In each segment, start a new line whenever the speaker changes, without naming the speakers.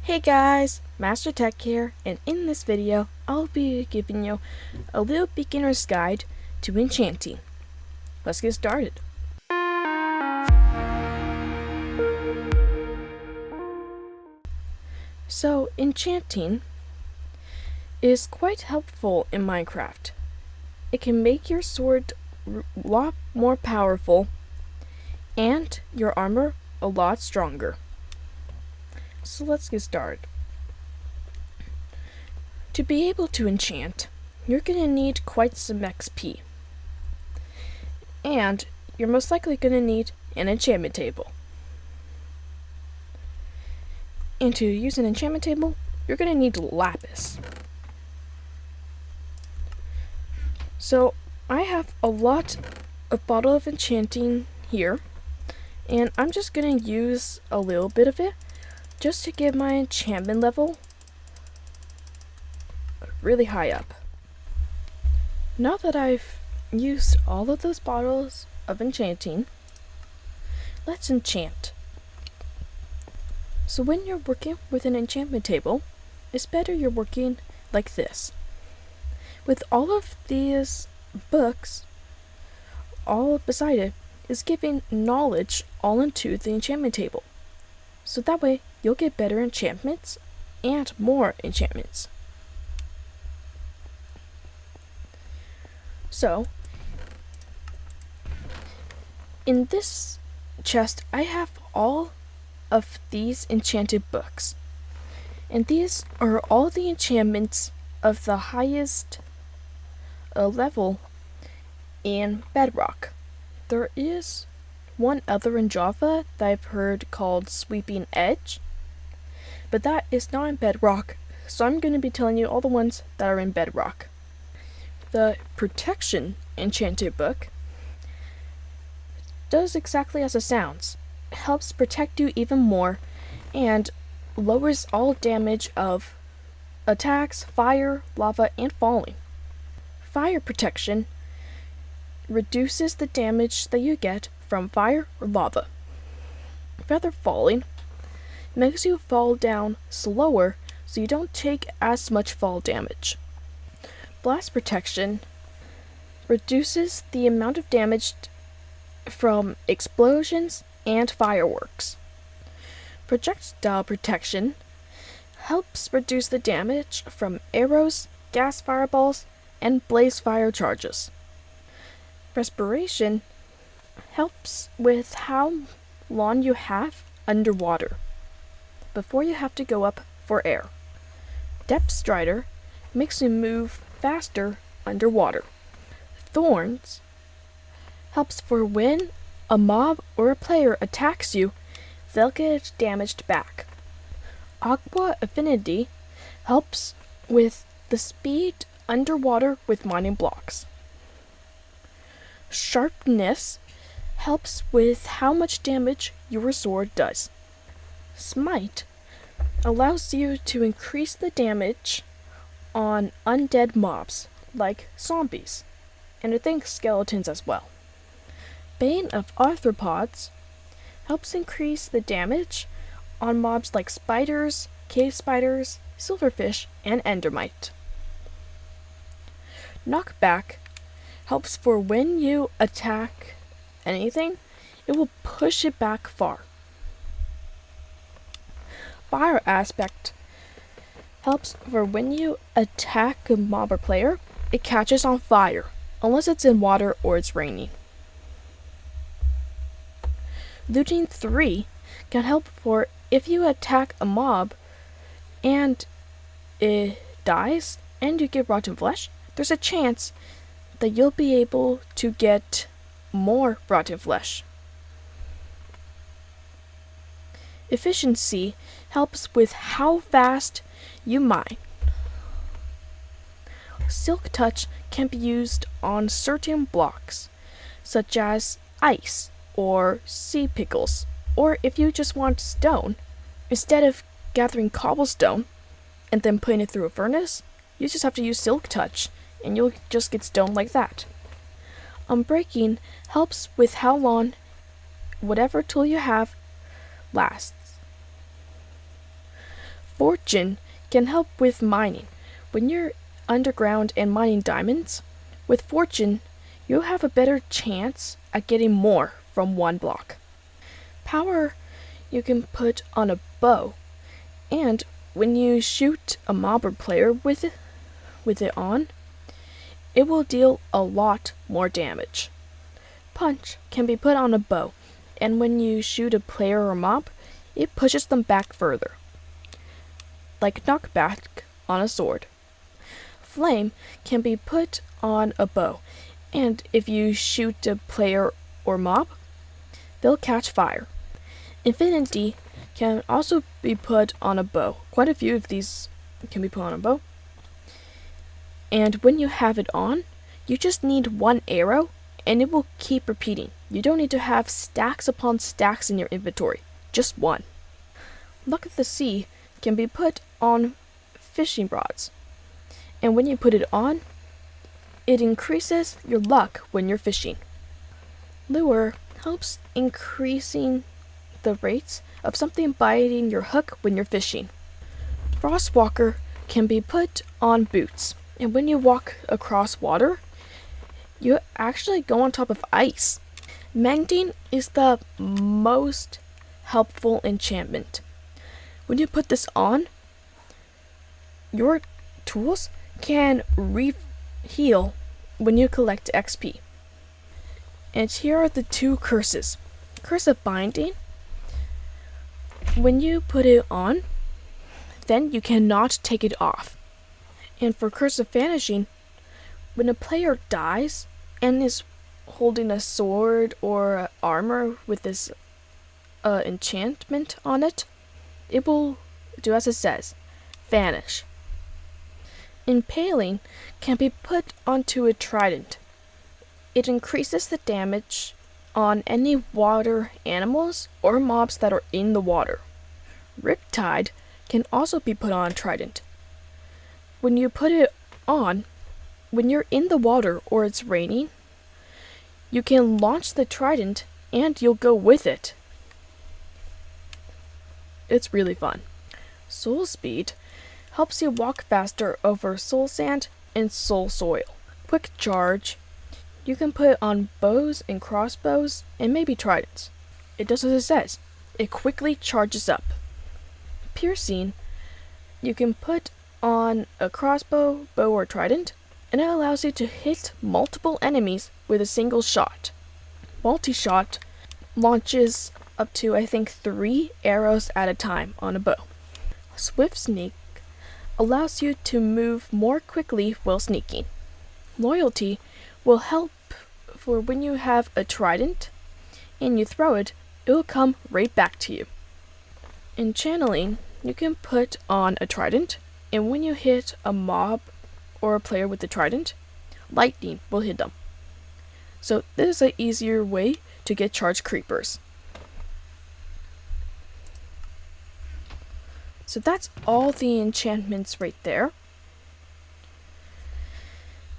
Hey guys, MasterTech here, and in this video, I'll be giving you a little beginner's guide to Enchanting. Let's get started. So, Enchanting is quite helpful in Minecraft. It can make your sword a lot more powerful and your armor a lot stronger. So let's get started. To be able to enchant, you're going to need quite some XP. And you're most likely going to need an enchantment table. And to use an enchantment table, you're going to need lapis. So I have a lot of bottle of enchanting here, and I'm just going to use a little bit of it just to get my enchantment level really high up. Now that I've used all of those bottles of enchanting, let's enchant. So when you're working with an enchantment table, it's better you're working like this. With all of these books, all beside it is giving knowledge all into the enchantment table. So that way, you'll get better enchantments and more enchantments. So, in this chest, I have all of these enchanted books. And these are all the enchantments of the highest level in Bedrock. There is one other in Java that I've heard called Sweeping Edge, but that is not in Bedrock, so I'm going to be telling you all the ones that are in Bedrock. The Protection enchanted book does exactly as it sounds. It helps protect you even more and lowers all damage of attacks, fire, lava, and falling. Fire Protection reduces the damage that you get from fire or lava. Feather Falling makes you fall down slower so you don't take as much fall damage. Blast Protection reduces the amount of damage from explosions and fireworks. Projectile Protection helps reduce the damage from arrows, gas fireballs, and blaze fire charges. Respiration helps with how long you have underwater before you have to go up for air. Depth Strider makes you move faster underwater. Thorns helps for when a mob or a player attacks you, they'll get damaged back. Aqua Affinity helps with the speed underwater with mining blocks. Sharpness helps with how much damage your sword does. Smite allows you to increase the damage on undead mobs, like zombies, and I think skeletons as well. Bane of Arthropods helps increase the damage on mobs like spiders, cave spiders, silverfish, and endermite. Knockback helps for when you attack anything, it will push it back far. Fire Aspect helps for when you attack a mob or player, it catches on fire, unless it's in water or it's raining. Looting 3 can help for if you attack a mob and it dies and you get rotten flesh, there's a chance that you'll be able to get more rotten flesh. Efficiency helps with how fast you mine. Silk Touch can be used on certain blocks, such as ice or sea pickles, or if you just want stone, instead of gathering cobblestone and then putting it through a furnace, you just have to use Silk Touch and you'll just get stone like that. Unbreaking helps with how long whatever tool you have lasts. Fortune can help with mining. When you're underground and mining diamonds, with Fortune, you'll have a better chance at getting more from one block. Power you can put on a bow, and when you shoot a mob or player with it on, it will deal a lot more damage. Punch can be put on a bow, and when you shoot a player or mob, it pushes them back further, like knockback on a sword. Flame can be put on a bow, and if you shoot a player or mob, they'll catch fire. Infinity can also be put on a bow. Quite a few of these can be put on a bow. And when you have it on, you just need one arrow and it will keep repeating. You don't need to have stacks upon stacks in your inventory, just one. Luck of the Sea can be put on fishing rods. And when you put it on, it increases your luck when you're fishing. Lure helps increasing the rates of something biting your hook when you're fishing. Frostwalker can be put on boots, and when you walk across water, you actually go on top of ice. Mending is the most helpful enchantment. When you put this on, your tools can heal when you collect XP. And here are the two curses. Curse of Binding. When you put it on, then you cannot take it off. And for Curse of Vanishing, when a player dies and is holding a sword or armor with this enchantment on it, it will do as it says, vanish. Impaling can be put onto a trident. It increases the damage on any water animals or mobs that are in the water. Riptide can also be put on a trident. When you put it on, when you're in the water or it's raining, you can launch the trident and you'll go with it. It's really fun. Soul Speed helps you walk faster over soul sand and soul soil. Quick Charge, you can put on bows and crossbows and maybe tridents. It does as it says. It quickly charges up. Piercing, you can put on a crossbow, bow, or trident, and it allows you to hit multiple enemies with a single shot. Multi-shot launches up to, I think, 3 arrows at a time on a bow. Swift Sneak allows you to move more quickly while sneaking. Loyalty will help for when you have a trident and you throw it, it will come right back to you. In Channeling, you can put on a trident, and when you hit a mob or a player with the trident, lightning will hit them. So this is an easier way to get charged creepers. So that's all the enchantments right there.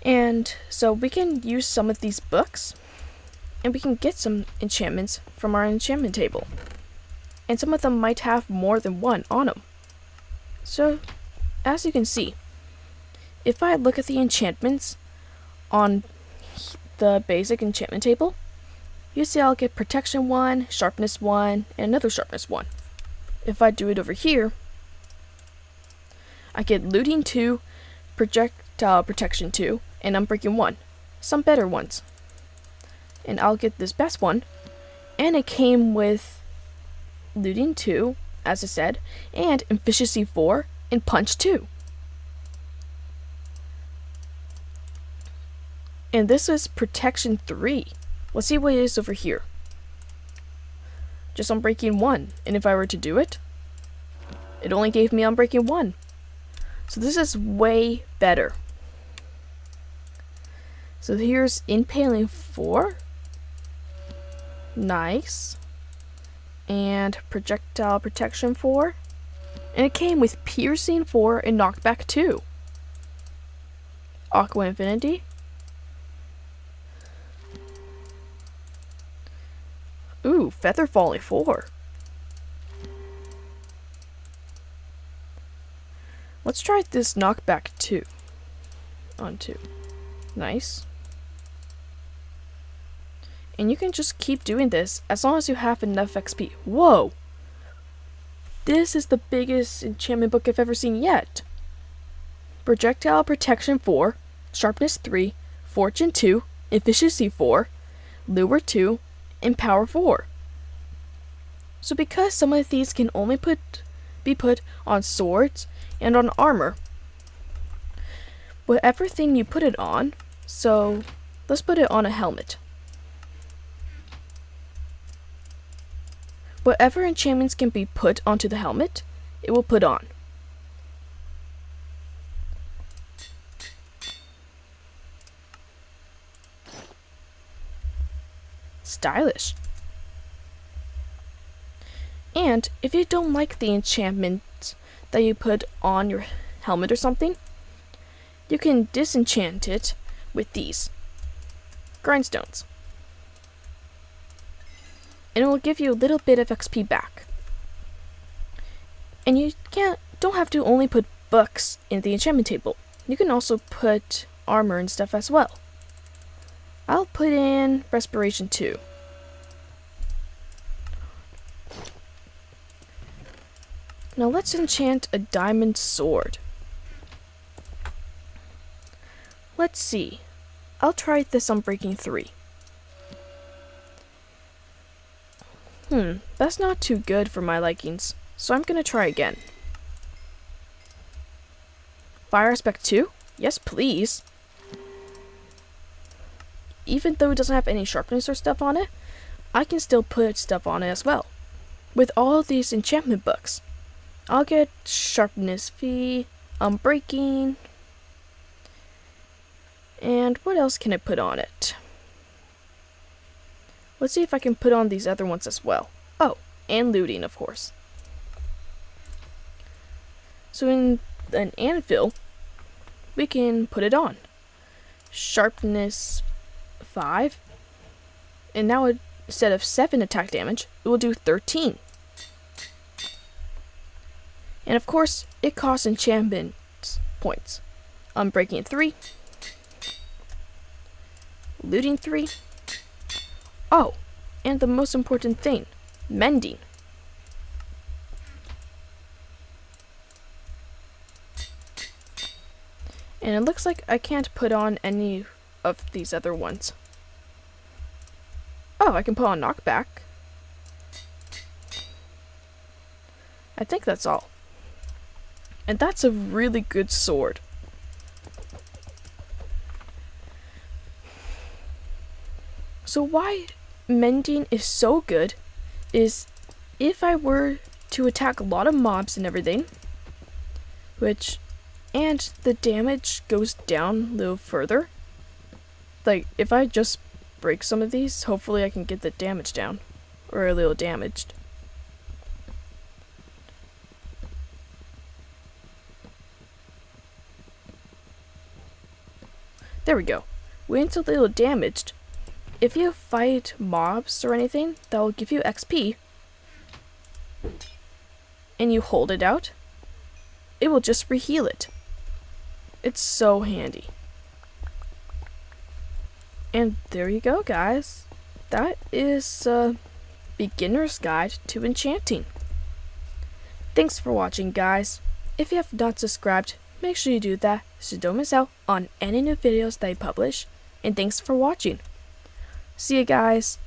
And so we can use some of these books, and we can get some enchantments from our enchantment table. And some of them might have more than one on them. So, as you can see, if I look at the enchantments on the basic enchantment table, you see I'll get Protection 1, Sharpness 1, and another Sharpness 1. If I do it over here, I get Looting 2, Projectile Protection 2, and Unbreaking 1. Some better ones. And I'll get this best one, and it came with Looting 2, as I said, and Efficiency 4, and Punch 2. And this is Protection 3. Let's see what it is over here. Just Unbreaking 1, and if I were to do it, it only gave me Unbreaking 1. So this is way better. So here's Impaling 4. Nice. And Projectile Protection 4. And it came with Piercing 4 and Knockback 2. Aqua Infinity. Ooh, Feather Falling 4. Let's try this knockback 2 on 2. Nice. And you can just keep doing this as long as you have enough XP. Whoa! This is the biggest enchantment book I've ever seen yet. Projectile Protection 4, Sharpness 3, Fortune 2, Efficiency 4, Lure 2, and Power 4. So because some of these can only be put on swords and on armor, whatever thing you put it on, so let's put it on a helmet. Whatever enchantments can be put onto the helmet, it will put on. Stylish. And if you don't like the enchantment that you put on your helmet or something, you can disenchant it with these grindstones. And it will give you a little bit of XP back. And you don't have to only put books in the enchantment table. You can also put armor and stuff as well. I'll put in Respiration 2. Now let's enchant a diamond sword. Let's see. I'll try this on Breaking 3. That's not too good for my likings, so I'm gonna try again. Fire Aspect 2? Yes, please. Even though it doesn't have any sharpness or stuff on it, I can still put stuff on it as well. With all of these enchantment books, I'll get Sharpness V, Unbreaking, and what else can I put on it? Let's see if I can put on these other ones as well. Oh, and Looting, of course. So in an anvil, we can put it on. Sharpness 5, and now instead of 7 attack damage, it will do 13. And of course, it costs enchantment points. Unbreaking 3, Looting 3, oh, and the most important thing, Mending. And it looks like I can't put on any of these other ones. Oh, I can put on Knockback. I think that's all. And that's a really good sword. So why Mending is so good is if I were to attack a lot of mobs and everything, and the damage goes down a little further, like if I just break some of these, hopefully I can get the damage down, or a little damaged. There we go. When it's a little damaged, if you fight mobs or anything that will give you XP, and you hold it out, it will just reheal it. It's so handy. And there you go, guys. That is a beginner's guide to enchanting. Thanks for watching, guys. If you have not subscribed, make sure you do that so you don't miss out on any new videos that I publish. And thanks for watching. See you guys.